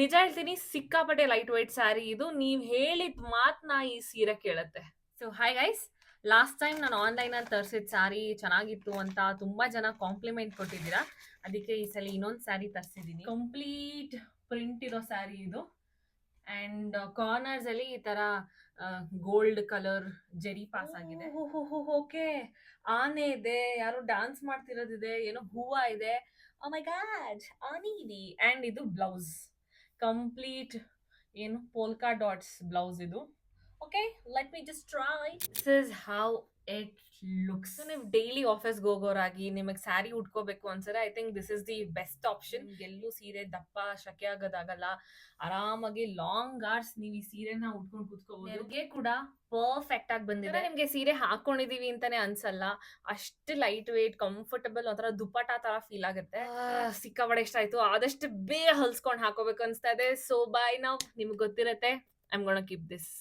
ನಿಜ ಹೇಳ್ತೀನಿ, ಸಿಕ್ಕಾಪಟ್ಟೆ ಲೈಟ್ ವೇಟ್ ಸ್ಯಾರಿ ಇದು. ನೀವ್ ಹೇಳಿದ ಮಾತ್ನ ಈ ಸೀರೆ ಕೇಳುತ್ತೆ. So hi guys, last time ನಾನು ಆನ್ಲೈನ್ ಅಲ್ಲಿ ತರಿಸಿದ ಸ್ಯಾರಿ ಚೆನ್ನಾಗಿತ್ತು ಅಂತ ತುಂಬಾ ಜನ ಕಾಂಪ್ಲಿಮೆಂಟ್ ಕೊಟ್ಟಿದ್ದೀರಾ. ಅದಕ್ಕೆ ಈ ಸಲ ಇನ್ನೊಂದು ಸ್ಯಾರಿ ತರಿಸಿದೀನಿ. ಕಂಪ್ಲೀಟ್ ಪ್ರಿಂಟ್ ಇರೋ ಸ್ಯಾರಿ ಇದು. ಅಂಡ್ ಕಾರ್ನರ್ಸ್ ಅಲ್ಲಿ ಈ ತರ ಗೋಲ್ಡ್ ಕಲರ್ ಜೆರಿ ಪಾಸ್ ಆಗಿದೆ. ಓಕೆ, ಆನೆ ಇದೆ, ಯಾರೋ ಡಾನ್ಸ್ ಮಾಡ್ತಿರೋದಿದೆ, ಏನೋ ಹೂವ ಇದೆ. ಓ ಮೈ ಗಾಡ್, ಆನೆ ಇದೆ. ಅಂಡ್ ಇದು ಬ್ಲೌಸ್ ಕಂಪ್ಲೀಟ್ ಏನು ಪೋಲ್ಕಾ ಡಾಟ್ಸ್ ಬ್ಲೌಸ್ ಇದು. Okay, let me just try. This is how it looks. ನೀವು ಡೈಲಿ ಆಫೀಸ್ಗೆ ಹೋಗೋರಾಗಿ ನಿಮಗೆ ಸ್ಯಾರಿ ಉಟ್ಕೋಬೇಕು ಅನ್ಸರೆ I think this is the best option. ಎಲ್ಲೂ ಸೀರೆ ದಪ್ಪ ಶಕೆ ಆಗೋದಾಗಲ್ಲ. ಆರಾಮಾಗಿ ಲಾಂಗ್ ಅವರ್ಸ್ ನೀವು ಈ ಸೀರೆನ ಉಟ್ಕೊಂಡು ಕೂತ್ಕೋಬಹುದು. ನೆರಿಗೆ ಕೂಡ ಪರ್ಫೆಕ್ಟ್ ಆಗಿ ಬಂದಿದೆ. ನಿಮ್ಗೆ ಸೀರೆ ಹಾಕೊಂಡಿದೀವಿ ಅಂತಾನೆ ಅನ್ಸಲ್ಲ, ಅಷ್ಟು ಲೈಟ್ ವೇಟ್ ಕಂಫರ್ಟಬಲ್, ಒಂಥರ ದುಪ್ಪಟ ತರ ಫೀಲ್ ಆಗುತ್ತೆ. ಸಿಕ್ಕಾಪಟ್ಟೆ ಇಷ್ಟ ಆಯ್ತು. ಆದಷ್ಟು ಬೇಗ ಹೊಲ್ಸ್ಕೊಂಡು ಹಾಕೋಬೇಕು ಅನ್ಸ್ತಾ ಇದೆ. ಸೊ ಬೈ ನೌ, ನಿಮ್ಗೆ ಗೊತ್ತಿರತ್ತೆ, I am gonna keep this.